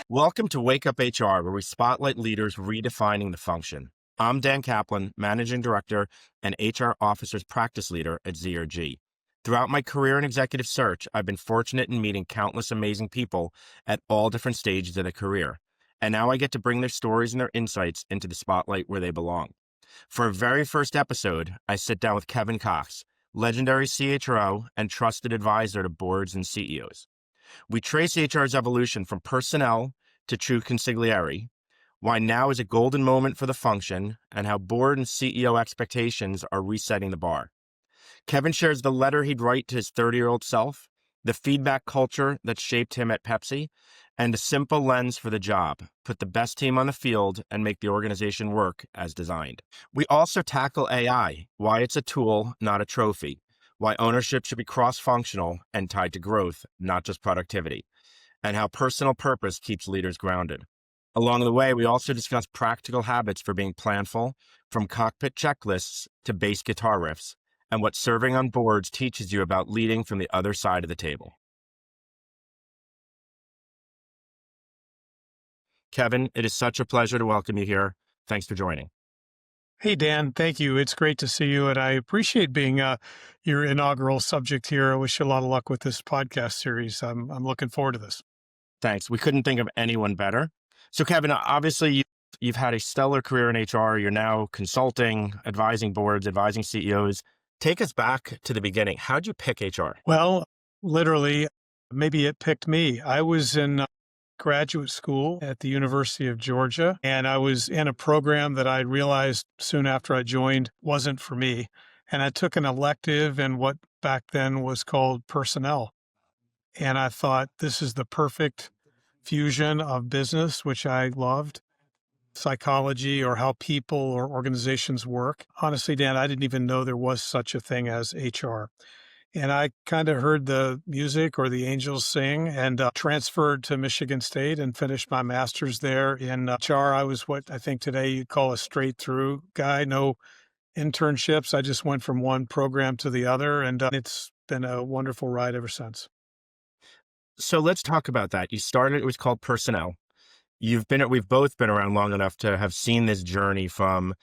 Welcome to Wake Up HR, where we spotlight leaders redefining the function. I'm Dan Kaplan, Managing Director and HR Officers Practice Leader at ZRG. Throughout my career in executive search, I've been fortunate in meeting countless amazing people at all different stages of their career. And now I get to bring their stories and their insights into the spotlight where they belong. For our very first episode, I sit down with Kevin Cox, legendary CHRO and trusted advisor to boards and CEOs. We trace HR's evolution from personnel to true consigliere, why now is a golden moment for the function, and how board and CEO expectations are resetting the bar. Kevin shares the letter he'd write to his 30-year-old self, the feedback culture that shaped him at Pepsi, and a simple lens for the job: put the best team on the field and make the organization work as designed. We also tackle AI, why it's a tool, not a trophy, why ownership should be cross-functional and tied to growth, not just productivity, and how personal purpose keeps leaders grounded. Along the way, we also discuss practical habits for being planful, from cockpit checklists to bass guitar riffs, and what serving on boards teaches you about leading from the other side of the table. Kevin, it is such a pleasure to welcome you here. Thanks for joining. Hey, Dan, thank you. It's great to see you, and I appreciate being your inaugural subject here. I wish you a lot of luck with this podcast series. I'm looking forward to this. Thanks. We couldn't think of anyone better. So, Kevin, obviously you've had a stellar career in HR. You're now consulting, advising boards, advising CEOs. Take us back to the beginning. How'd you pick HR? Well, literally, maybe it picked me. I was in graduate school at the University of Georgia, and I was in a program that I realized soon after I joined wasn't for me. And I took an elective in what back then was called personnel. And I thought, this is the perfect fusion of business, which I loved, psychology, or how people or organizations work. Honestly, Dan, I didn't even know there was such a thing as HR. And I kind of heard the music or the angels sing and transferred to Michigan State and finished my master's there in HR. I was what I think today you'd call a straight through guy, no internships. I just went from one program to the other, and it's been a wonderful ride ever since. So let's talk about that. You started, it was called personnel. We've both been around long enough to have seen this journey from,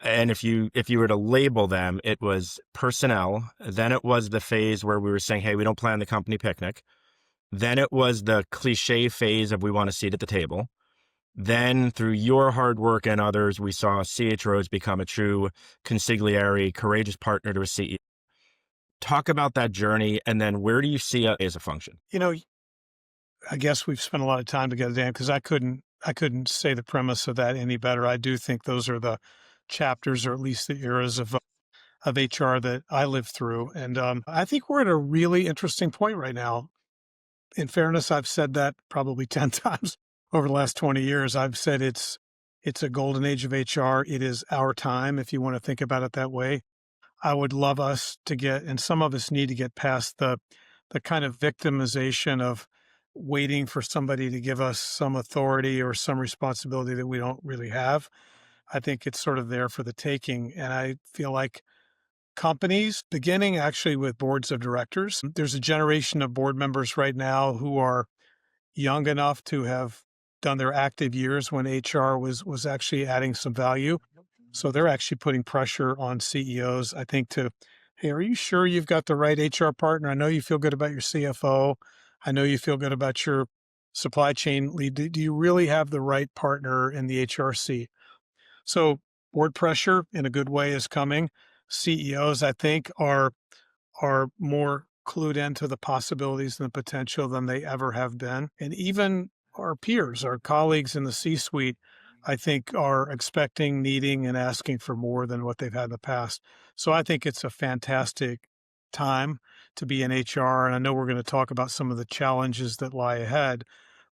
and if you were to label them, it was personnel. Then it was the phase where we were saying, hey, we don't plan the company picnic. Then it was the cliche phase of we want a seat at the table. Then through your hard work and others, we saw CHROs become a true consigliere, courageous partner to a CEO. Talk about that journey, and then where do you see it as a function? I guess we've spent a lot of time together, Dan, because I couldn't say the premise of that any better. I do think those are the chapters, or at least the eras of HR that I lived through. And I think we're at a really interesting point right now. In fairness, I've said that probably 10 times over the last 20 years. I've said it's a golden age of HR. It is our time, if you want to think about it that way. I would love us to get, and some of us need to get past the kind of victimization of waiting for somebody to give us some authority or some responsibility that we don't really have. I think it's sort of there for the taking. And I feel like companies, beginning actually with boards of directors, there's a generation of board members right now who are young enough to have done their active years when HR was actually adding some value. So they're actually putting pressure on CEOs, I think, to, hey, are you sure you've got the right HR partner? I know you feel good about your CFO. I know you feel good about your supply chain lead. Do you really have the right partner in the HR seat? So board pressure in a good way is coming. CEOs, I think, are more clued into the possibilities and the potential than they ever have been. And even our peers, our colleagues in the C-suite, I think are expecting, needing, and asking for more than what they've had in the past. So I think it's a fantastic time to be in HR. And I know we're going to talk about some of the challenges that lie ahead.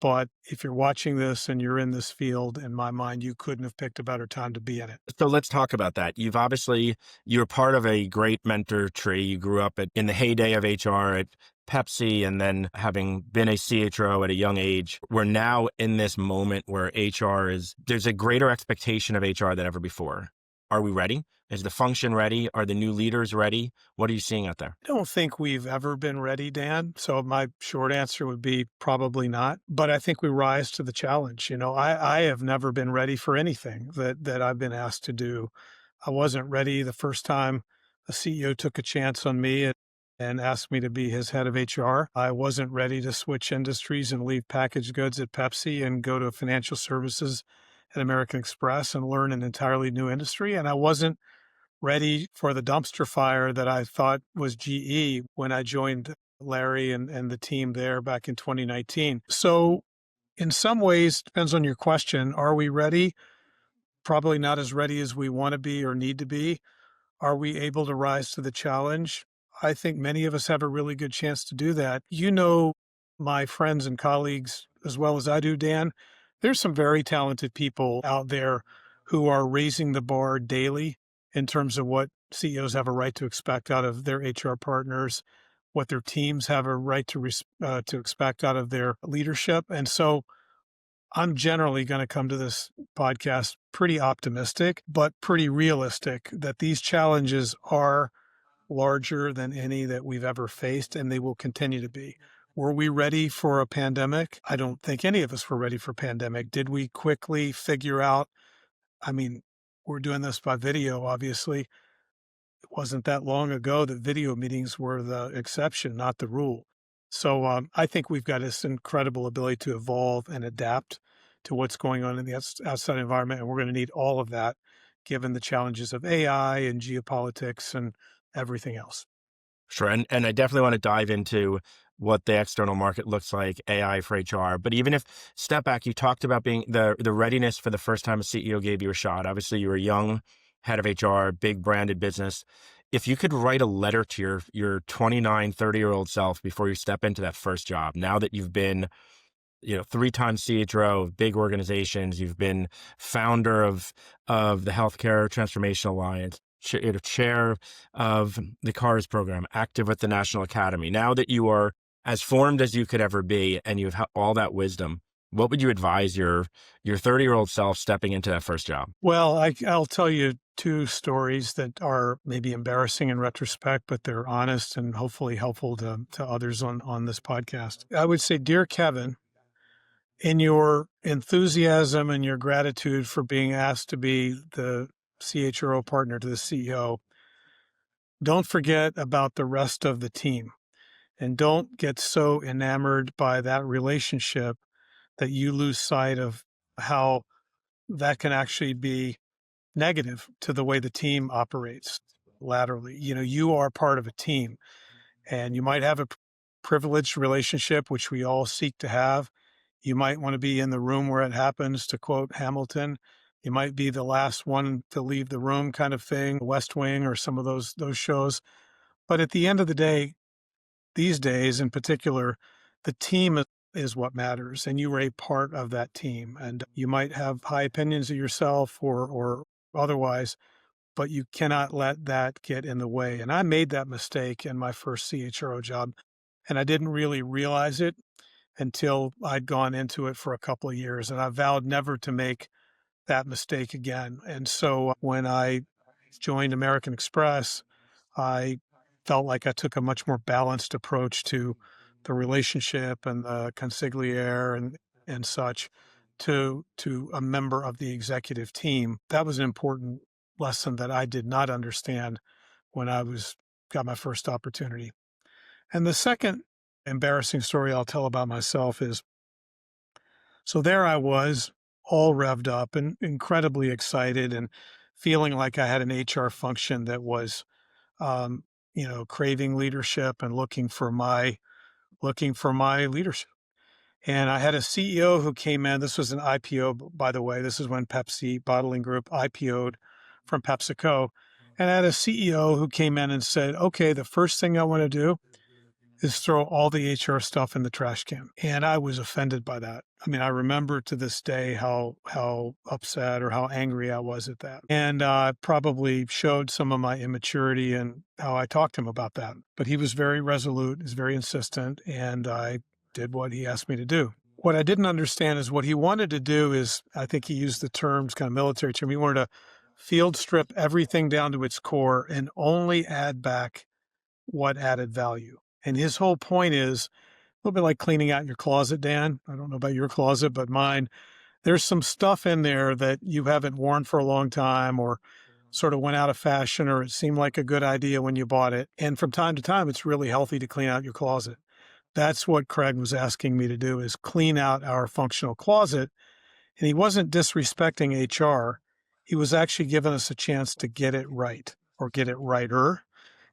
But if you're watching this and you're in this field, in my mind, you couldn't have picked a better time to be in it. So let's talk about that. You're part of a great mentor tree. You grew up in the heyday of HR at Pepsi, and then having been a CHRO at a young age, we're now in this moment where there's a greater expectation of HR than ever before. Are we ready? Is the function ready? Are the new leaders ready? What are you seeing out there? I don't think we've ever been ready, Dan. So my short answer would be probably not. But I think we rise to the challenge. I have never been ready for anything that I've been asked to do. I wasn't ready the first time a CEO took a chance on me and asked me to be his head of HR. I wasn't ready to switch industries and leave packaged goods at Pepsi and go to financial services at American Express and learn an entirely new industry. And I wasn't ready for the dumpster fire that I thought was GE when I joined Larry and the team there back in 2019. So in some ways, depends on your question, are we ready? Probably not as ready as we want to be or need to be. Are we able to rise to the challenge? I think many of us have a really good chance to do that. My friends and colleagues as well as I do, Dan. There's some very talented people out there who are raising the bar daily in terms of what CEOs have a right to expect out of their HR partners, what their teams have a right to expect out of their leadership. And so I'm generally going to come to this podcast pretty optimistic, but pretty realistic that these challenges are larger than any that we've ever faced, and they will continue to be. Were we ready for a pandemic? I don't think any of us were ready for a pandemic. Did we quickly figure out? I mean, we're doing this by video, obviously. It wasn't that long ago that video meetings were the exception, not the rule. So I think we've got this incredible ability to evolve and adapt to what's going on in the outside environment. And we're going to need all of that given the challenges of AI and geopolitics and everything else. Sure. And I definitely want to dive into what the external market looks like, AI for HR. But even if step back, you talked about being the readiness for the first time a CEO gave you a shot. Obviously, you were a young head of HR, big branded business. If you could write a letter to your 29, 30-year-old self before you step into that first job, now that you've been three-time CHRO of big organizations. You've been founder of the Healthcare Transformation Alliance, chair of the CARS program, active with the National Academy. Now that you are as formed as you could ever be, and you have all that wisdom, what would you advise your 30-year-old self stepping into that first job? Well, I'll tell you two stories that are maybe embarrassing in retrospect, but they're honest and hopefully helpful to others on this podcast. I would say, dear Kevin, in your enthusiasm and your gratitude for being asked to be the CHRO partner to the CEO, don't forget about the rest of the team and don't get so enamored by that relationship that you lose sight of how that can actually be negative to the way the team operates laterally. You are part of a team and you might have a privileged relationship, which we all seek to have. You might want to be in the room where it happens, to quote Hamilton. You might be the last one to leave the room kind of thing, West Wing or some of those shows. But at the end of the day, these days in particular, the team is what matters. And you were a part of that team. And you might have high opinions of yourself or otherwise, but you cannot let that get in the way. And I made that mistake in my first CHRO job. And I didn't really realize it until I'd gone into it for a couple of years. And I vowed never to make that mistake again. And so when I joined American Express, I felt like I took a much more balanced approach to the relationship and the consigliere and such to a member of the executive team. That was an important lesson that I did not understand when I got my first opportunity. And the second embarrassing story I'll tell about myself is, so there I was, all revved up and incredibly excited and feeling like I had an HR function that was, craving leadership and looking for my leadership. And I had a CEO who came in. This was an IPO, by the way. This is when Pepsi Bottling Group IPO'd from PepsiCo. And I had a CEO who came in and said, okay, the first thing I want to do is throw all the HR stuff in the trash can. And I was offended by that. I mean, I remember to this day how upset or how angry I was at that. And I probably showed some of my immaturity and how I talked to him about that. But he was very resolute, he's very insistent, and I did what he asked me to do. What I didn't understand is what he wanted to do is, I think he used the terms, kind of military term, he wanted to field strip everything down to its core and only add back what added value. And his whole point is a little bit like cleaning out your closet, Dan. I don't know about your closet, but mine, there's some stuff in there that you haven't worn for a long time or sort of went out of fashion or it seemed like a good idea when you bought it. And from time to time, it's really healthy to clean out your closet. That's what Craig was asking me to do is clean out our functional closet. And he wasn't disrespecting HR. He was actually giving us a chance to get it right or get it righter.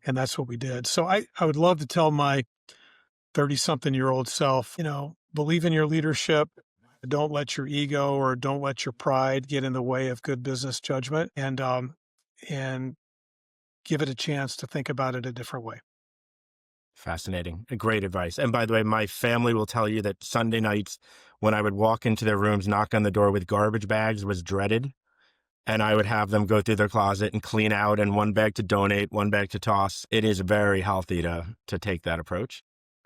And that's what we did. So I would love to tell my 30 something year old self, believe in your leadership. Don't let your ego or don't let your pride get in the way of good business judgment and give it a chance to think about it a different way. Fascinating. Great advice. And by the way, my family will tell you that Sunday nights when I would walk into their rooms, knock on the door with garbage bags was dreaded. And I would have them go through their closet and clean out and one bag to donate, one bag to toss. It is very healthy to take that approach.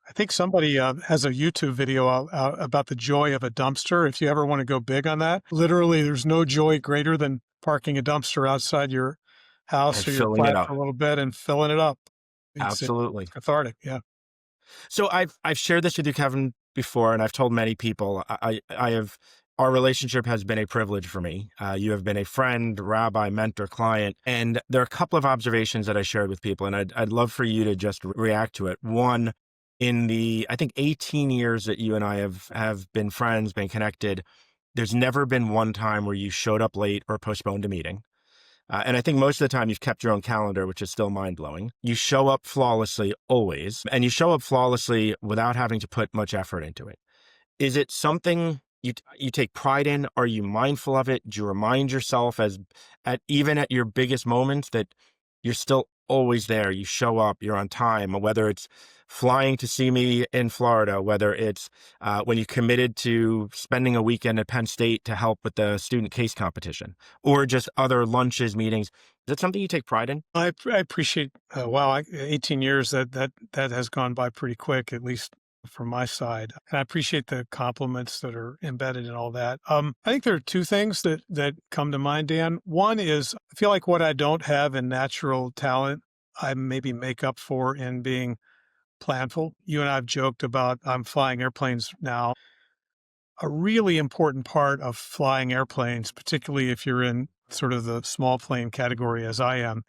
I think somebody has a YouTube video out about the joy of a dumpster. If you ever want to go big on that, literally, there's no joy greater than parking a dumpster outside your And house or your filling it flat up. for a little bit and filling it up. It's Absolutely. cathartic. Yeah. So I've shared this with you, Kevin, before, and I've told many people. I have our relationship has been a privilege for me. You have been a friend, rabbi, mentor, client, and there are a couple of observations that I shared with people, and I'd love for you to just react to it. One, in the I think 18 years that you and I have been friends, been connected, there's never been one time where you showed up late or postponed a meeting. And I think most of the time you've kept your own calendar, which is still mind blowing. You show up flawlessly always, and you show up flawlessly without having to put much effort into it. Is it something you take pride in? Are you mindful of it? Do you remind yourself even at your biggest moments that you're still always there? You show up, you're on time, whether it's flying to see me in Florida, whether it's when you committed to spending a weekend at Penn State to help with the student case competition, or just other lunches, meetings. Is that something you take pride in? I appreciate, wow, 18 years, that has gone by pretty quick, at least from my side. And I appreciate the compliments that are embedded in all that. I think there are two things that come to mind, Dan. One is I feel like what I don't have in natural talent, I maybe make up for in being planful. You and I have joked about I'm flying airplanes now. A really important part of flying airplanes, particularly if you're in sort of the small plane category as I am,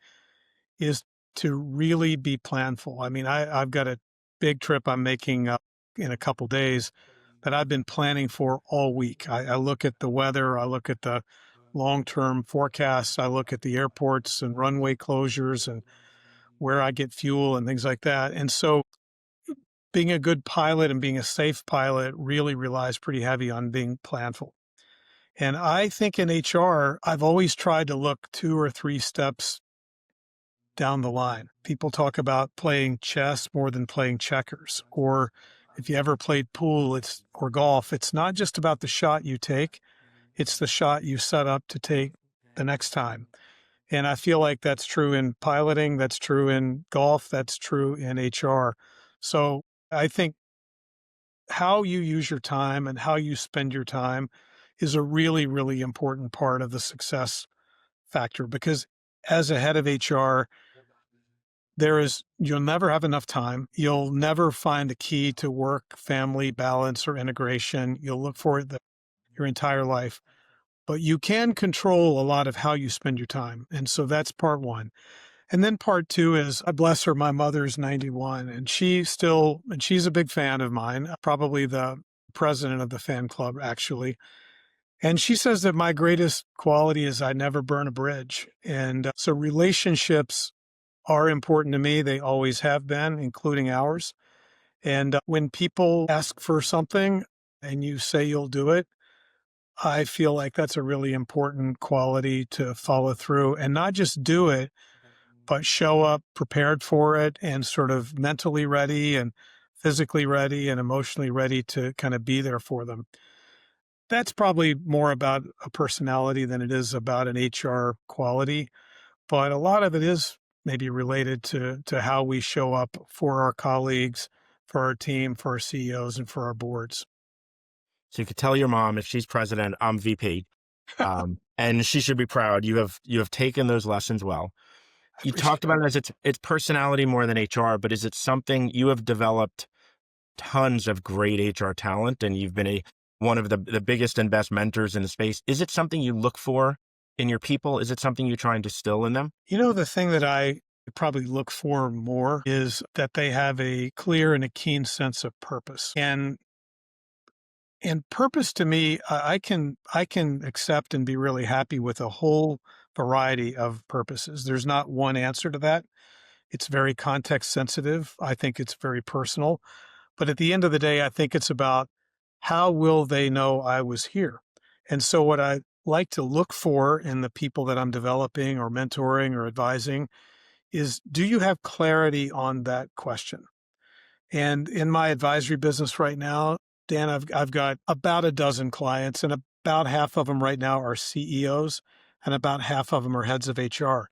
is to really be planful. I mean, I've got a big trip I'm making in a couple days that I've been planning for all week. I look at the weather, I look at the long-term forecasts, I look at the airports and runway closures and where I get fuel and things like that. And so being a good pilot and being a safe pilot really relies pretty heavy on being planful. And I think in HR, I've always tried to look 2 or 3 steps down the line. People talk about playing chess more than playing checkers. Or if you ever played pool, or golf, it's not just about the shot you take, it's the shot you set up to take the next time. And I feel like that's true in piloting, that's true in golf, that's true in HR. So I think how you use your time and how you spend your time is a really, really important part of the success factor because as a head of HR, you'll never have enough time. You'll never find a key to work, family balance, or integration. You'll look for it your entire life, but you can control a lot of how you spend your time. And so that's part one. And then part two is, I bless her, my mother's 91 and she's a big fan of mine, probably the president of the fan club, actually. And she says that my greatest quality is I never burn a bridge. And so relationships are important to me. They always have been, including ours. And when people ask for something and you say you'll do it, I feel like that's a really important quality to follow through and not just do it, but show up prepared for it and sort of mentally ready and physically ready and emotionally ready to kind of be there for them. That's probably more about a personality than it is about an HR quality, but a lot of it is maybe related to how we show up for our colleagues, for our team, for our CEOs, and for our boards. So you could tell your mom if she's president, I'm VP. and she should be proud. You have taken those lessons well. I You appreciate talked about it as it's personality more than HR, but is it something you have developed tons of great HR talent, and you've been one of the biggest and best mentors in the space. Is it something you look for in your people? Is it something you try and distill in them? The thing that I probably look for more is that they have a clear and a keen sense of purpose. And purpose to me, I can accept and be really happy with a whole variety of purposes. There's not one answer to that. It's very context sensitive. I think it's very personal. But at the end of the day, I think it's about how will they know I was here? And so what I like to look for in the people that I'm developing or mentoring or advising is, do you have clarity on that question? And in my advisory business right now, Dan, I've got about a dozen clients, and about half of them right now are CEOs, and about half of them are heads of HR.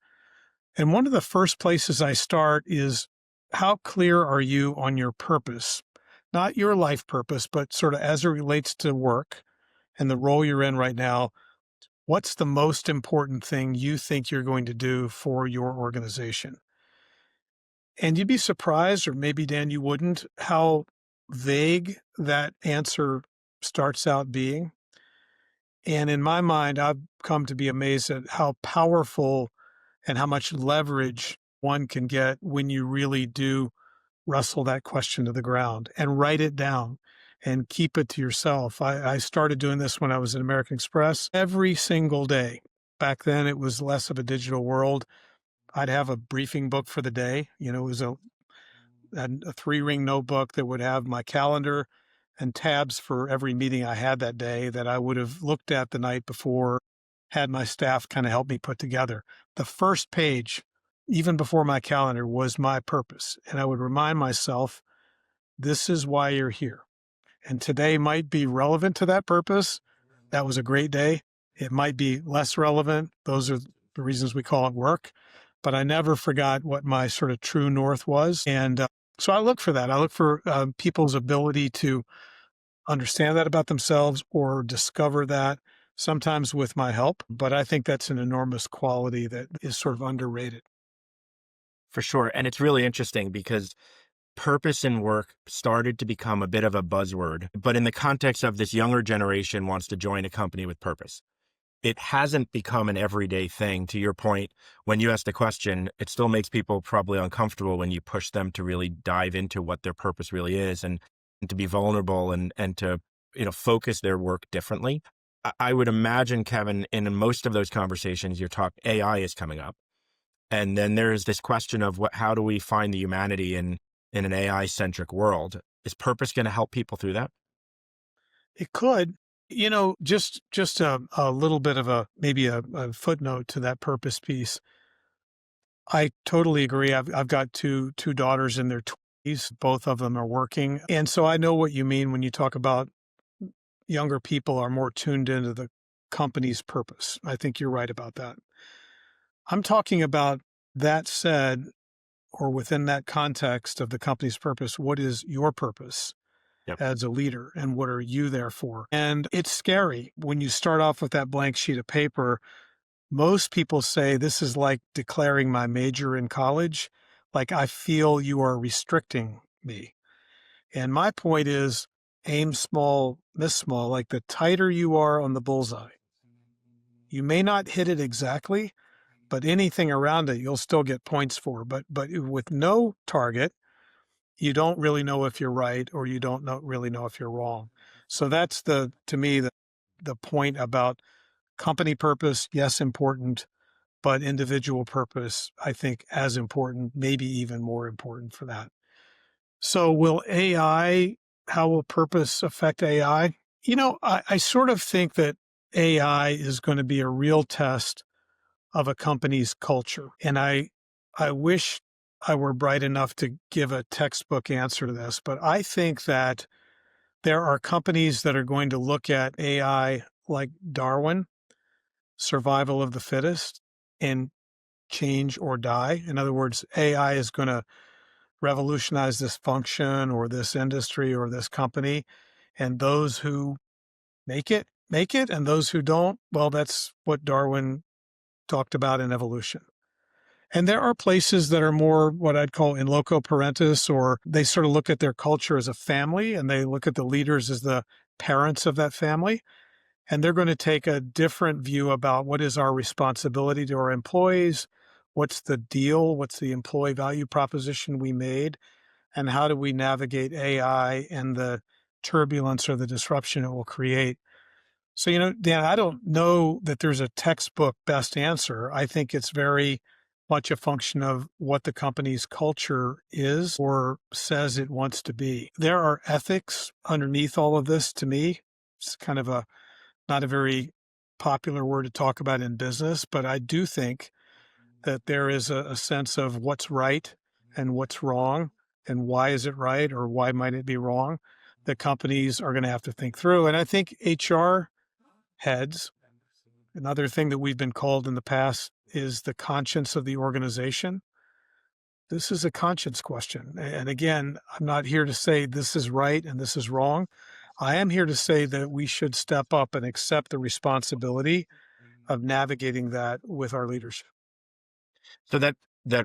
And one of the first places I start is, how clear are you on your purpose? Not your life purpose, but sort of as it relates to work and the role you're in right now. What's the most important thing you think you're going to do for your organization? And you'd be surprised, or maybe, Dan, you wouldn't, how vague that answer starts out being. And in my mind, I've come to be amazed at how powerful and how much leverage one can get when you really do wrestle that question to the ground and write it down and keep it to yourself. I started doing this when I was at American Express every single day. Back then, it was less of a digital world. I'd have a briefing book for the day. It was a three-ring notebook that would have my calendar and tabs for every meeting I had that day that I would have looked at the night before, had my staff kind of help me put together. The first page, even before my calendar, was my purpose. And I would remind myself, this is why you're here. And today might be relevant to that purpose. That was a great day. It might be less relevant. Those are the reasons we call it work. But I never forgot what my sort of true north was. And so I look for that. I look for people's ability to understand that about themselves or discover that, sometimes with my help. But I think that's an enormous quality that is sort of underrated. For sure. And it's really interesting because purpose in work started to become a bit of a buzzword, but in the context of this younger generation wants to join a company with purpose. It hasn't become an everyday thing. To your point, when you ask the question, it still makes people probably uncomfortable when you push them to really dive into what their purpose really is, and to be vulnerable, and to, focus their work differently. I would imagine, Kevin, in most of those conversations, AI is coming up. And then there's this question of how do we find the humanity in an AI centric world? Is purpose going to help people through that? It could, just a little bit of maybe a footnote to that purpose piece. I totally agree. I've got two daughters in their 20s. Both of them are working. And so I know what you mean when you talk about younger people are more tuned into the company's purpose. I think you're right about that. I'm talking about, that said, or within that context of the company's purpose, what is your purpose Yep. as a leader, and what are you there for? And it's scary when you start off with that blank sheet of paper. Most people say this is like declaring my major in college. Like, I feel you are restricting me. And my point is, aim small, miss small. Like, the tighter you are on the bullseye, you may not hit it exactly, but anything around it, you'll still get points for. But with no target, you don't really know if you're right, or you don't really know if you're wrong. So that's to me, the point about company purpose. Yes, important, but individual purpose, I think, as important, maybe even more important for that. So how will purpose affect AI? I sort of think that AI is going to be a real test of a company's culture. And I wish I were bright enough to give a textbook answer to this, but I think that there are companies that are going to look at AI like Darwin, survival of the fittest, and change or die. In other words, AI is going to revolutionize this function or this industry or this company, and those who make it make it, and those who don't, well, that's what Darwin talked about in evolution. And there are places that are more what I'd call in loco parentis, or they sort of look at their culture as a family and they look at the leaders as the parents of that family. And they're going to take a different view about what is our responsibility to our employees, what's the deal, what's the employee value proposition we made, and how do we navigate AI and the turbulence or the disruption it will create. So, Dan, I don't know that there's a textbook best answer. I think it's very much a function of what the company's culture is or says it wants to be. There are ethics underneath all of this to me. It's kind of not a very popular word to talk about in business, but I do think that there is a sense of what's right and what's wrong and why is it right or why might it be wrong that companies are going to have to think through. And I think HR heads, another thing that we've been called in the past is the conscience of the organization. This is a conscience question. And again, I'm not here to say this is right and this is wrong. I am here to say that we should step up and accept the responsibility of navigating that with our leadership. So that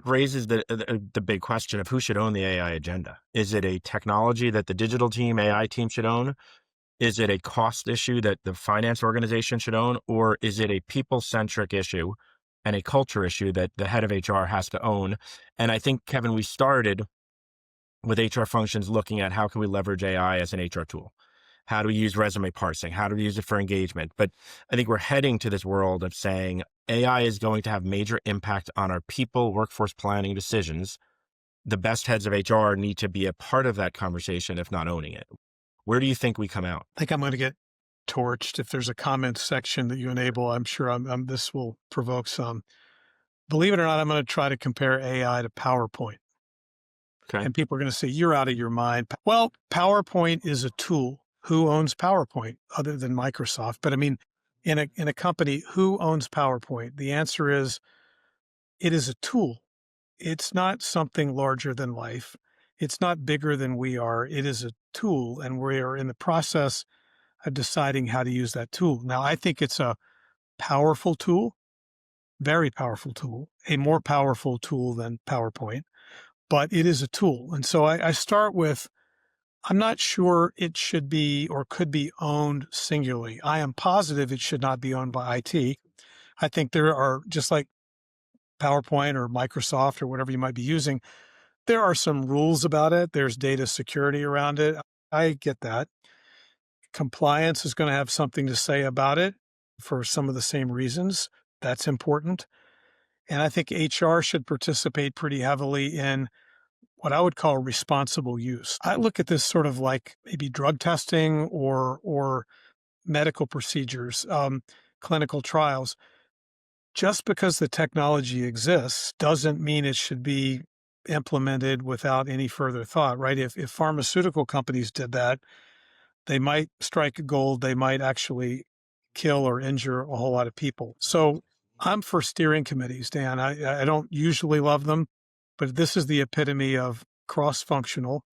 raises the big question of who should own the AI agenda. Is it a technology that the digital team, AI team should own? Is it a cost issue that the finance organization should own? Or is it a people-centric issue and a culture issue that the head of HR has to own? And I think, Kevin, we started with HR functions looking at how can we leverage AI as an HR tool? How do we use resume parsing? How do we use it for engagement? But I think we're heading to this world of saying AI is going to have major impact on our people, workforce planning decisions. The best heads of HR need to be a part of that conversation, if not owning it. Where do you think we come out? I think I'm going to get torched. If there's a comment section that you enable, I'm sure this will provoke some. Believe it or not, I'm going to try to compare AI to PowerPoint. Okay. And people are going to say, you're out of your mind. Well, PowerPoint is a tool. Who owns PowerPoint other than Microsoft? But I mean, in a company, who owns PowerPoint? The answer is it is a tool. It's not something larger than life. It's not bigger than we are. It is a tool, and we are in the process of deciding how to use that tool. Now, I think it's a powerful tool, very powerful tool, a more powerful tool than PowerPoint, but it is a tool. And so I start with, I'm not sure it should be or could be owned singularly. I am positive it should not be owned by IT. I think there are, just like PowerPoint or Microsoft or whatever you might be using, there are some rules about it. There's data security around it. I get that. Compliance is going to have something to say about it for some of the same reasons. That's important. And I think HR should participate pretty heavily in what I would call responsible use. I look at this sort of like maybe drug testing or medical procedures, clinical trials. Just because the technology exists doesn't mean it should be implemented without any further thought, right? If pharmaceutical companies did that, they might strike gold. They might actually kill or injure a whole lot of people. So I'm for steering committees, Dan. I don't usually love them, but this is the epitome of cross-functional,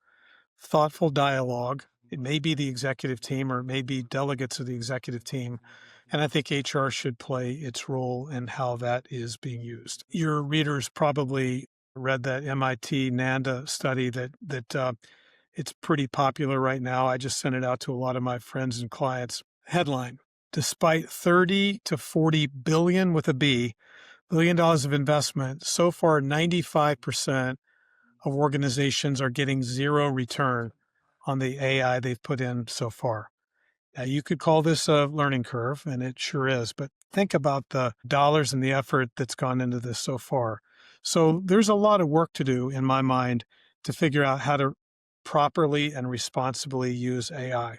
thoughtful dialogue. It may be the executive team or it may be delegates of the executive team. And I think HR should play its role in how that is being used. Your readers probably read that MIT NANDA study that it's pretty popular right now. I just sent it out to a lot of my friends and clients. Headline: despite 30 to 40 billion with a billion dollars of investment, so far 95% of organizations are getting zero return on the AI they've put in so far. Now, you could call this a learning curve, and it sure is, but think about the dollars and the effort that's gone into this so far. So there's a lot of work to do, in my mind, to figure out how to properly and responsibly use AI.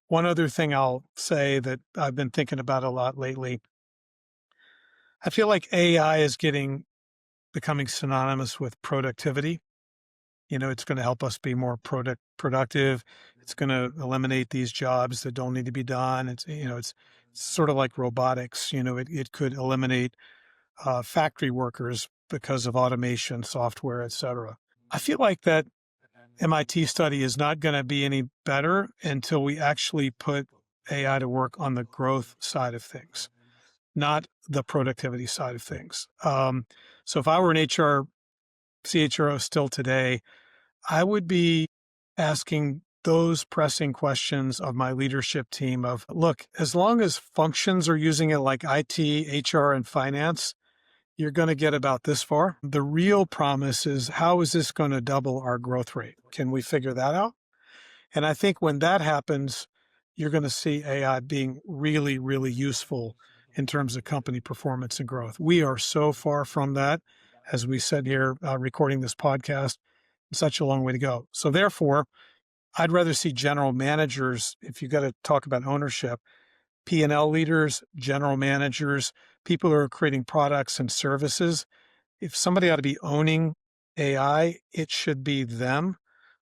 One other thing I'll say that I've been thinking about a lot lately, I feel like AI is becoming synonymous with productivity. It's going to help us be more productive. It's going to eliminate these jobs that don't need to be done. It's sort of like robotics. It could eliminate factory workers because of automation, software, et cetera. I feel like that MIT study is not going to be any better until we actually put AI to work on the growth side of things, not the productivity side of things. So if I were an HR CHRO still today, I would be asking those pressing questions of my leadership team of, look, as long as functions are using it like IT, HR, and finance, you're going to get about this far. The real promise is, how is this going to double our growth rate? Can we figure that out? And I think when that happens, you're going to see AI being really, really useful in terms of company performance and growth. We are so far from that, as we said here, recording this podcast, such a long way to go. So therefore, I'd rather see general managers, if you got to talk about ownership, P&L leaders, general managers, people who are creating products and services. If somebody ought to be owning AI, it should be them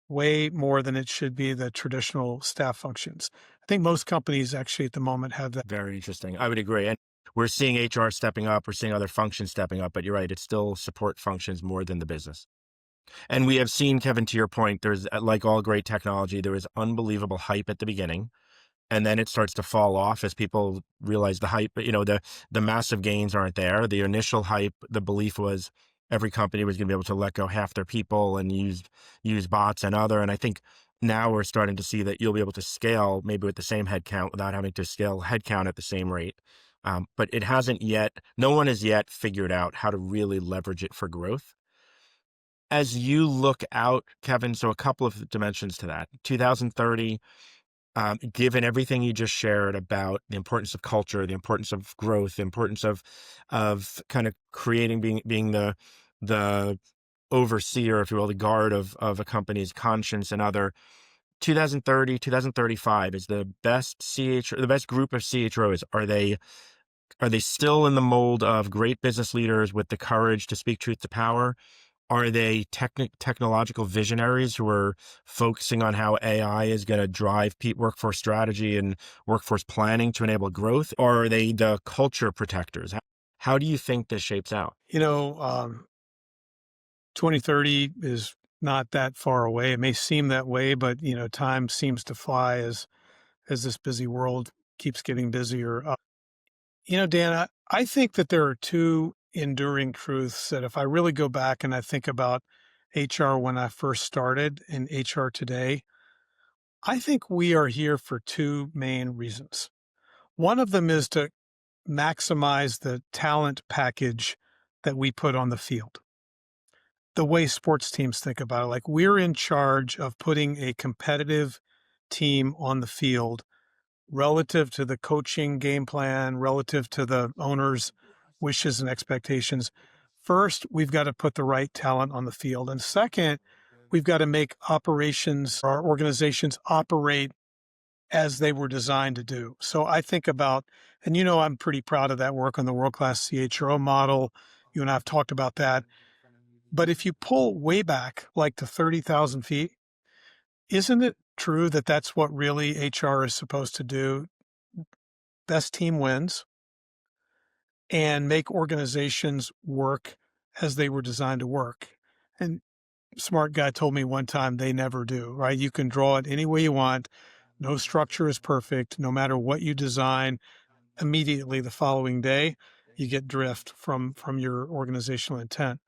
way more than it should be the traditional staff functions. I think most companies actually at the moment have that. Very interesting. I would agree. And we're seeing HR stepping up, we're seeing other functions stepping up, but you're right, it's still support functions more than the business. And we have seen, Kevin, to your point, there's like all great technology, there is unbelievable hype at the beginning. And then it starts to fall off as people realize the hype, the massive gains aren't there. The initial hype, the belief was every company was going to be able to let go half their people and use bots and other. And I think now we're starting to see that you'll be able to scale maybe with the same headcount without having to scale headcount at the same rate. But it hasn't yet, no one has yet figured out how to really leverage it for growth. As you look out, Kevin, so a couple of dimensions to that. 2030, given everything you just shared about the importance of culture, the importance of growth, the importance of kind of creating, being the overseer, if you will, the guard of a company's conscience and other. 2030, 2035 is the best the best group of CHROs. Are they still in the mold of great business leaders with the courage to speak truth to power? Are they technological visionaries who are focusing on how AI is going to drive workforce strategy and workforce planning to enable growth? Or are they the culture protectors? How do you think this shapes out? 2030 is not that far away. It may seem that way, but time seems to fly as this busy world keeps getting busier. Dan, I think that there are two enduring truths that if I really go back and I think about HR when I first started and HR today, I think we are here for two main reasons. One of them is to maximize the talent package that we put on the field. The way sports teams think about it, like we're in charge of putting a competitive team on the field relative to the coaching game plan, relative to the owner's wishes and expectations. First, we've got to put the right talent on the field. And second, we've got to make our organizations operate as they were designed to do. So I think about, and I'm pretty proud of that work on the world-class CHRO model. You and I have talked about that. But if you pull way back, like to 30,000 feet, isn't it true that that's what really HR is supposed to do? Best team wins and make organizations work as they were designed to work. And smart guy told me one time they never do, right? You can draw it any way you want. No structure is perfect. No matter what you design, immediately the following day, you get drift from your organizational intent.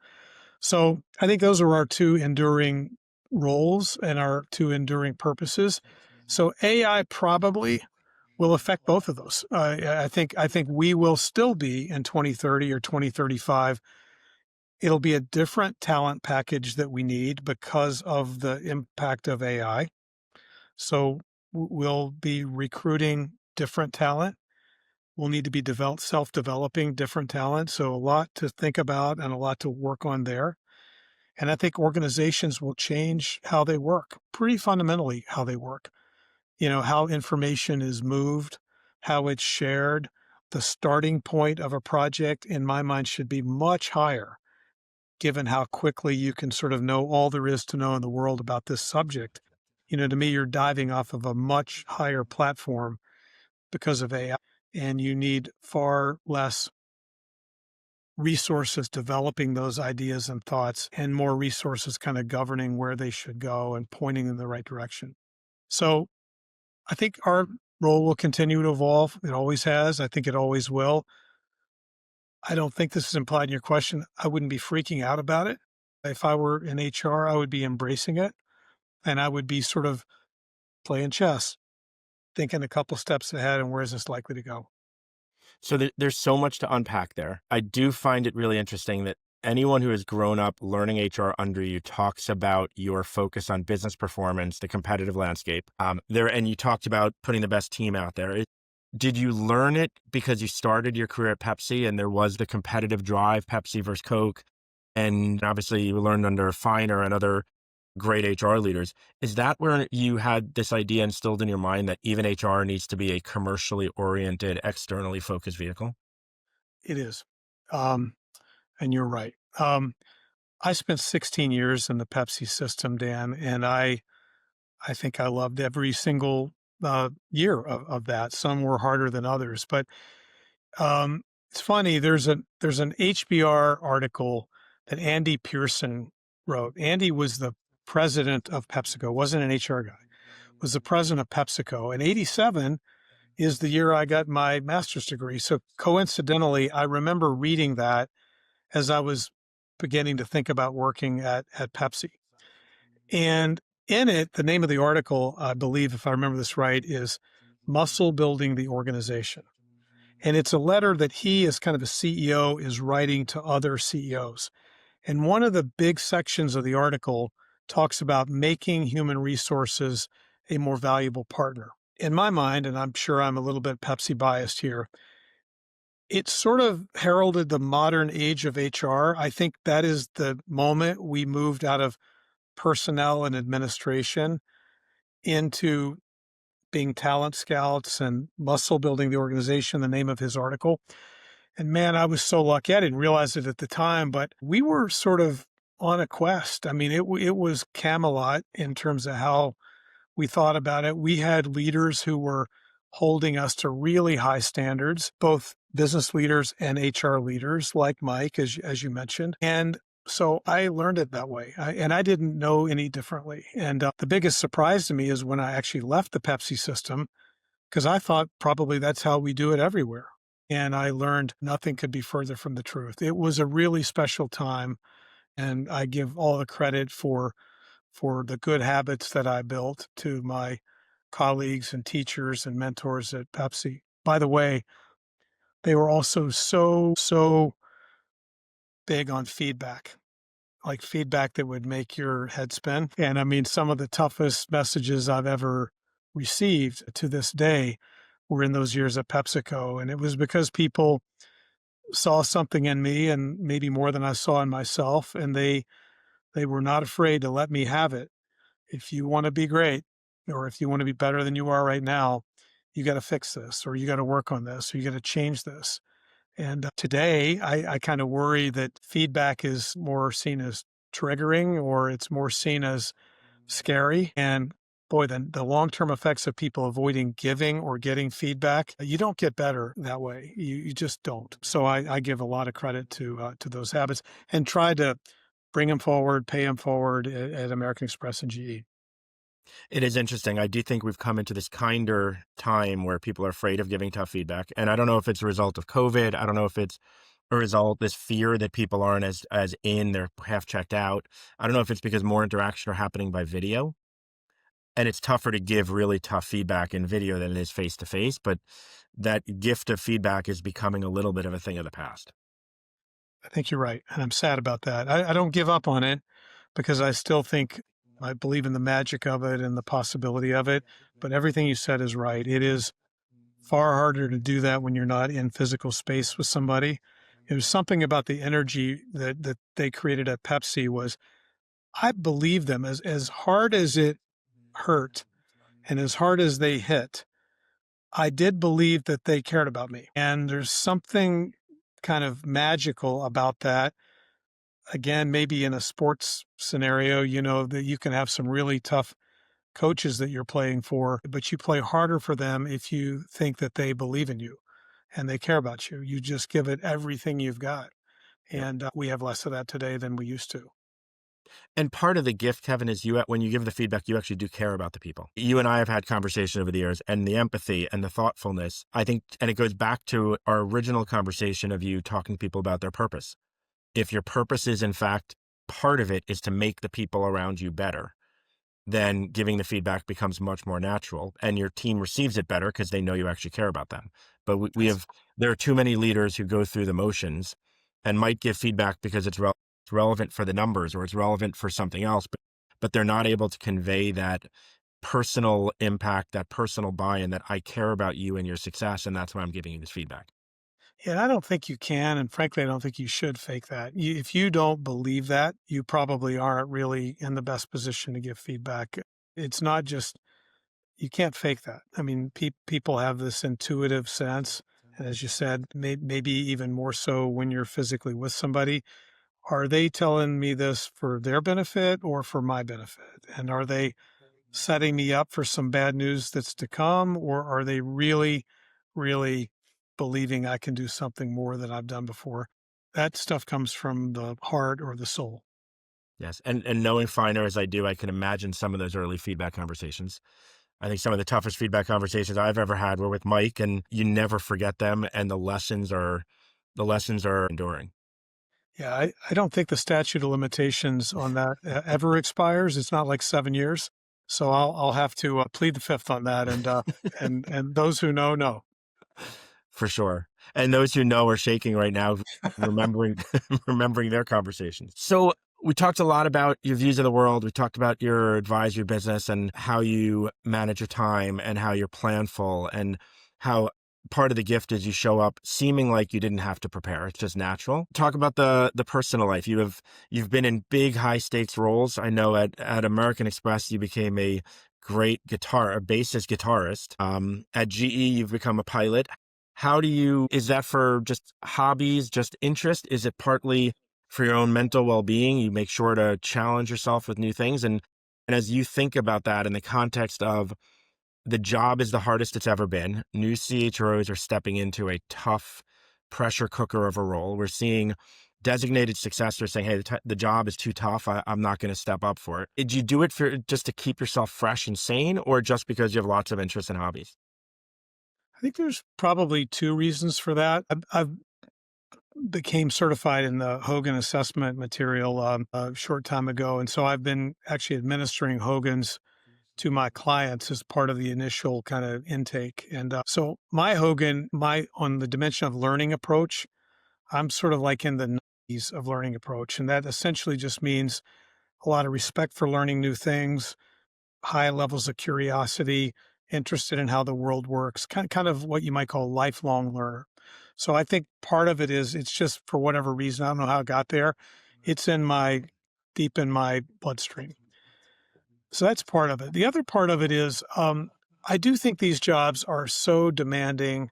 So I think those are our two enduring roles and our two enduring purposes. So AI probably will affect both of those. I think we will still be in 2030 or 2035. It'll be a different talent package that we need because of the impact of AI. So we'll be recruiting different talent. We'll need to be self-developing different talent. So a lot to think about and a lot to work on there. And I think organizations will change how they work, pretty fundamentally how they work. How information is moved, how it's shared. The starting point of a project, in my mind, should be much higher, given how quickly you can sort of know all there is to know in the world about this subject. To me, you're diving off of a much higher platform because of AI, and you need far less resources developing those ideas and thoughts and more resources kind of governing where they should go and pointing in the right direction. So I think our role will continue to evolve. It always has. I think it always will. I don't think this is implied in your question. I wouldn't be freaking out about it. If I were in HR, I would be embracing it and I would be sort of playing chess, thinking a couple steps ahead and where is this likely to go? So there's so much to unpack there. I do find it really interesting that anyone who has grown up learning HR under you talks about your focus on business performance, the competitive landscape. And you talked about putting the best team out there. Did you learn it because you started your career at Pepsi and there was the competitive drive, Pepsi versus Coke? And obviously you learned under Finer and other great HR leaders. Is that where you had this idea instilled in your mind that even HR needs to be a commercially oriented, externally focused vehicle? It is. Um, and you're right. I spent 16 years in the Pepsi system, Dan, and I think I loved every single year of that. Some were harder than others, but it's funny. There's an HBR article that Andy Pearson wrote. Andy was the president of PepsiCo, wasn't an HR guy. Was the president of PepsiCo. And 87 is the year I got my master's degree. So coincidentally, I remember reading that as I was beginning to think about working at Pepsi. And in it, the name of the article, I believe, if I remember this right, is Muscle Building the Organization. And it's a letter that he, as kind of a CEO, is writing to other CEOs. And one of the big sections of the article talks about making human resources a more valuable partner. In my mind, and I'm sure I'm a little bit Pepsi biased here, it sort of heralded the modern age of HR. I think that is the moment we moved out of personnel and administration into being talent scouts and muscle building the organization, the name of his article. And man, I was so lucky. I didn't realize it at the time, but we were sort of on a quest. I mean, it was Camelot in terms of how we thought about it. We had leaders who were holding us to really high standards, both business leaders and HR leaders, like Mike, as you mentioned. And so I learned it that way, and I didn't know any differently. And the biggest surprise to me is when I actually left the Pepsi system, because I thought probably that's how we do it everywhere. And I learned nothing could be further from the truth. It was a really special time, and I give all the credit for the good habits that I built to my colleagues and teachers and mentors at Pepsi. By the way, they were also so big on feedback, like feedback that would make your head spin. And I mean, some of the toughest messages I've ever received to this day were in those years at PepsiCo. And it was because people saw something in me and maybe more than I saw in myself. And they were not afraid to let me have it. If you want to be great, or if you want to be better than you are right now, you got to fix this, or you got to work on this, or you got to change this. And today, I kind of worry that feedback is more seen as triggering, or it's more seen as scary. And boy, the long-term effects of people avoiding giving or getting feedback, you don't get better that way. You just don't. So I give a lot of credit to those habits and try to bring them forward, pay them forward at American Express and GE. It is interesting. I do think we've come into this kinder time where people are afraid of giving tough feedback. And I don't know if it's a result of COVID. I don't know if it's a result, this fear that people aren't as in, they're half checked out. I don't know if it's because more interaction are happening by video. And it's tougher to give really tough feedback in video than it is face to face. But that gift of feedback is becoming a little bit of a thing of the past. I think you're right. And I'm sad about that. I don't give up on it because I still think I believe in the magic of it and the possibility of it. But everything you said is right. It is far harder to do that when you're not in physical space with somebody. It was something about the energy that they created at Pepsi was I believe them as hard as it hurt and as hard as they hit. I did believe that they cared about me. And there's something kind of magical about that. Again, maybe in a sports scenario, that you can have some really tough coaches that you're playing for, but you play harder for them if you think that they believe in you and they care about you. You just give it everything you've got. Yep. And we have less of that today than we used to. And part of the gift, Kevin, is when you give the feedback, you actually do care about the people. You and I have had conversation over the years, and the empathy and the thoughtfulness, I think, and it goes back to our original conversation of you talking to people about their purpose. If your purpose is, in fact, part of it is to make the people around you better, then giving the feedback becomes much more natural, and your team receives it better because they know you actually care about them. But there are too many leaders who go through the motions and might give feedback because it's relevant for the numbers or it's relevant for something else, but they're not able to convey that personal impact, that personal buy-in, that I care about you and your success, and that's why I'm giving you this feedback. Yeah, and I don't think you can, and frankly, I don't think you should fake that. If you don't believe that, you probably aren't really in the best position to give feedback. It's not just you can't fake that. I mean, people have this intuitive sense, and as you said, maybe even more so when you're physically with somebody. Are they telling me this for their benefit or for my benefit? And are they setting me up for some bad news that's to come, or are they really, really believing I can do something more than I've done before? That stuff comes from the heart or the soul. Yes. And knowing Finer as I do, I can imagine some of those early feedback conversations. I think some of the toughest feedback conversations I've ever had were with Mike, and you never forget them. And the lessons are enduring. Yeah, I don't think the statute of limitations on that ever expires. It's not like 7 years. So I'll have to plead the fifth on that. And those who know, know. For sure. And those who know are shaking right now, remembering remembering their conversations. So we talked a lot about your views of the world. We talked about your advisory business and how you manage your time and how you're planful and how part of the gift is you show up seeming like you didn't have to prepare. It's just natural. Talk about the personal life. You've been in big high stakes roles. I know at American Express you became a great a bassist guitarist. At GE you've become a pilot. Is that for just hobbies, just interest? Is it partly for your own mental well-being? You make sure to challenge yourself with new things. And as you think about that in the context of the job is the hardest it's ever been, new CHROs are stepping into a tough pressure cooker of a role. We're seeing designated successors saying, hey, the job is too tough. I'm not going to step up for it. Did you do it for just to keep yourself fresh and sane, or just because you have lots of interests and hobbies? I think there's probably two reasons for that. I've became certified in the Hogan assessment material a short time ago. And so I've been actually administering Hogan's to my clients as part of the initial kind of intake. And so my Hogan, on the dimension of learning approach, I'm sort of like in the 90s of learning approach. And that essentially just means a lot of respect for learning new things, high levels of curiosity, interested in how the world works, kind of what you might call a lifelong learner. So I think part of it is it's just for whatever reason, I don't know how it got there. It's deep in my bloodstream. So that's part of it. The other part of it is I do think these jobs are so demanding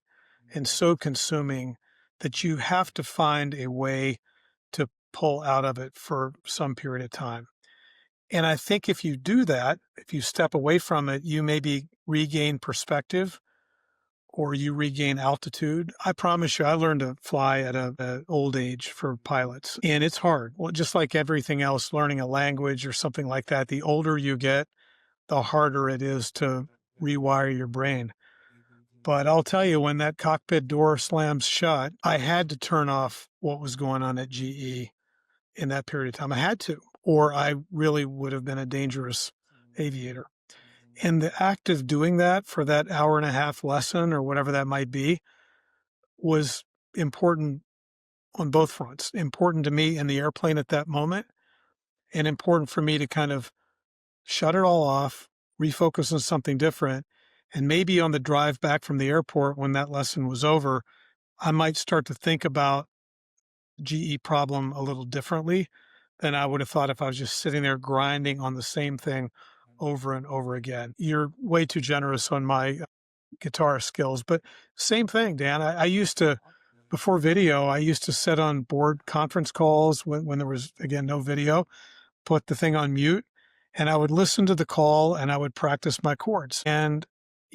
and so consuming that you have to find a way to pull out of it for some period of time. And I think if you do that, if you step away from it, you maybe regain perspective or you regain altitude. I promise you, I learned to fly at a old age for pilots, and it's hard. Well, just like everything else, learning a language or something like that, the older you get, the harder it is to rewire your brain. But I'll tell you, when that cockpit door slams shut, I had to turn off what was going on at GE in that period of time. I had to, or I really would have been a dangerous aviator. And the act of doing that for that hour and a half lesson or whatever that might be was important on both fronts. Important to me in the airplane at that moment, and important for me to kind of shut it all off, refocus on something different. And maybe on the drive back from the airport when that lesson was over, I might start to think about GE problem a little differently than I would have thought if I was just sitting there grinding on the same thing over and over again. You're way too generous on my guitar skills, but same thing, Dan. I used to, before video, I used to sit on board conference calls when there was, again, no video, put the thing on mute, and I would listen to the call and I would practice my chords. And,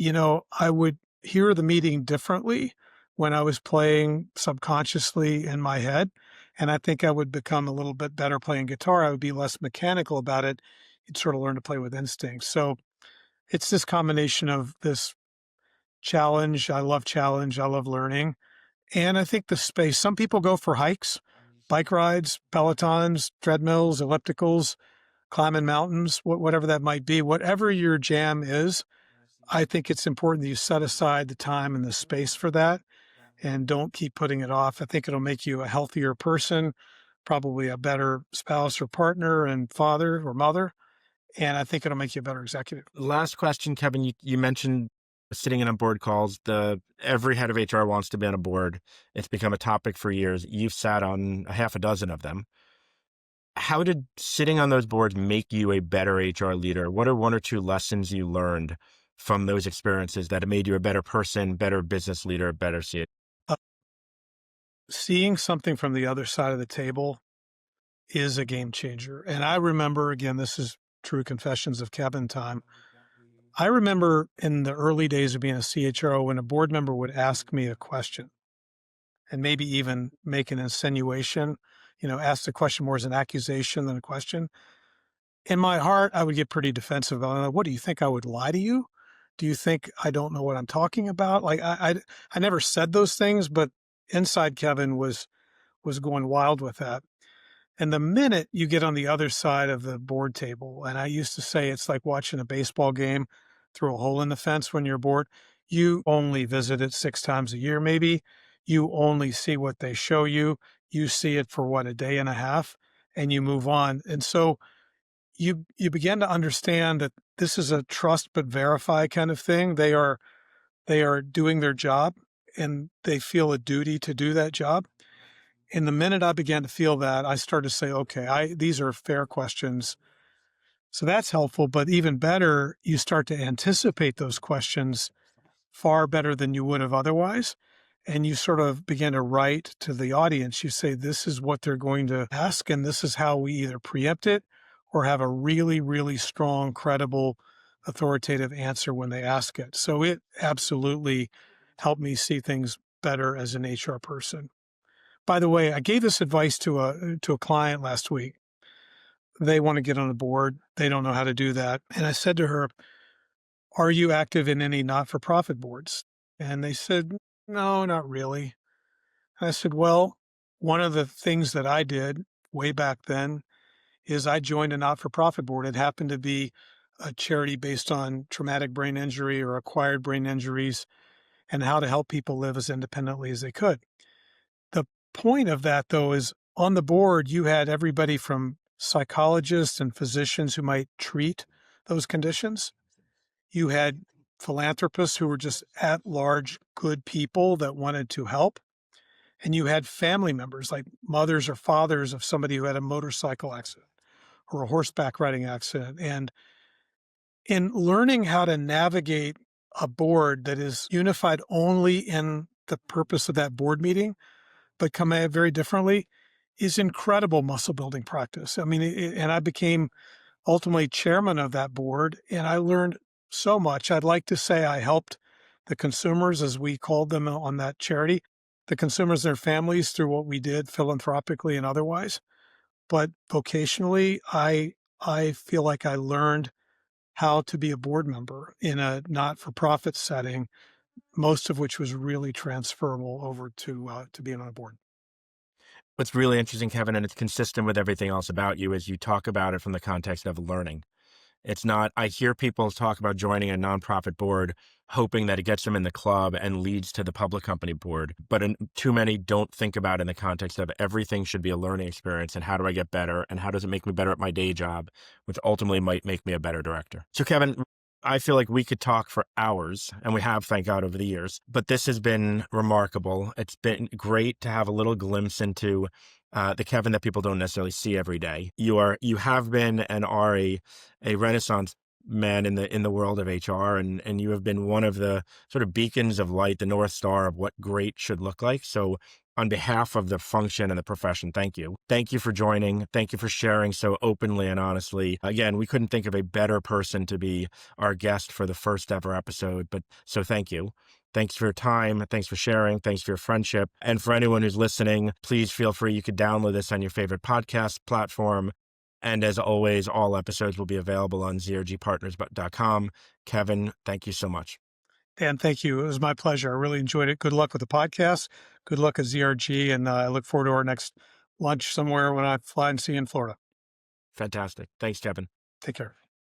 I would hear the meeting differently when I was playing subconsciously in my head. And I think I would become a little bit better playing guitar. I would be less mechanical about it. You'd sort of learn to play with instinct. So it's this combination of this challenge. I love challenge. I love learning. And I think the space, some people go for hikes, bike rides, Pelotons, treadmills, ellipticals, climbing mountains, whatever that might be, whatever your jam is. I think it's important that you set aside the time and the space for that and don't keep putting it off. I think it'll make you a healthier person, probably a better spouse or partner and father or mother. And I think it'll make you a better executive. Last question, Kevin. You mentioned sitting in on board calls. Every head of HR wants to be on a board. It's become a topic for years. You've sat on a half a dozen of them. How did sitting on those boards make you a better HR leader? What are one or two lessons you learned from those experiences that have made you a better person, better business leader, better CEO? Uh, Seeing something from the other side of the table is a game changer. And I remember, again, this is true confessions of Kevin time. I remember in the early days of being a CHRO when a board member would ask me a question and maybe even make an insinuation, ask the question more as an accusation than a question. In my heart, I would get pretty defensive. What do you think? I would lie to you? Do you think I don't know what I'm talking about? Like I never said those things, but inside Kevin was going wild with that. And the minute you get on the other side of the board table, and I used to say it's like watching a baseball game through a hole in the fence when you're bored. You only visit it 6 times a year, maybe. You only see what they show you. You see it for what, a day and a half, and you move on. And so you begin to understand that this is a trust but verify kind of thing. They are doing their job and they feel a duty to do that job. And the minute I began to feel that, I started to say, okay, these are fair questions. So that's helpful. But even better, you start to anticipate those questions far better than you would have otherwise. And you sort of begin to write to the audience. You say, this is what they're going to ask, and this is how we either preempt it or have a really, really strong, credible, authoritative answer when they ask it. So it absolutely helped me see things better as an HR person. By the way, I gave this advice to a client last week. They want to get on a board. They don't know how to do that. And I said to her, "Are you active in any not-for-profit boards?" And they said, "No, not really." And I said, "Well, one of the things that I did way back then is I joined a not-for-profit board. It happened to be a charity based on traumatic brain injury or acquired brain injuries and how to help people live as independently as they could. The point of that, though, is on the board, you had everybody from psychologists and physicians who might treat those conditions. You had philanthropists who were just at large good people that wanted to help. And you had family members like mothers or fathers of somebody who had a motorcycle accident or a horseback riding accident. And in learning how to navigate a board that is unified only in the purpose of that board meeting, but come at it very differently, is incredible muscle building practice. I mean, and I became ultimately chairman of that board, and I learned so much. I'd like to say I helped the consumers, as we called them on that charity, the consumers and their families through what we did philanthropically and otherwise. But vocationally, I feel like I learned how to be a board member in a not-for-profit setting, most of which was really transferable over to being on a board. What's really interesting, Kevin, and it's consistent with everything else about you, is you talk about it from the context of learning. It's not, I hear people talk about joining a nonprofit board, hoping that it gets them in the club and leads to the public company board. But too many don't think about it in the context of everything should be a learning experience. And how do I get better? And how does it make me better at my day job, which ultimately might make me a better director? So, Kevin, I feel like we could talk for hours, and we have, thank God, over the years. But this has been remarkable. It's been great to have a little glimpse into the Kevin that people don't necessarily see every day. You have been and are a renaissance man in the world of HR, and you have been one of the sort of beacons of light, the North Star of what great should look like. So on behalf of the function and the profession, thank you. Thank you for joining. Thank you for sharing so openly and honestly. Again, we couldn't think of a better person to be our guest for the first ever episode, but so thank you. Thanks for your time. Thanks for sharing. Thanks for your friendship. And for anyone who's listening, please feel free. You could download this on your favorite podcast platform. And as always, all episodes will be available on zrgpartners.com. Kevin, thank you so much. Dan, thank you. It was my pleasure. I really enjoyed it. Good luck with the podcast. Good luck at ZRG. And I look forward to our next lunch somewhere when I fly and see you in Florida. Fantastic. Thanks, Kevin. Take care.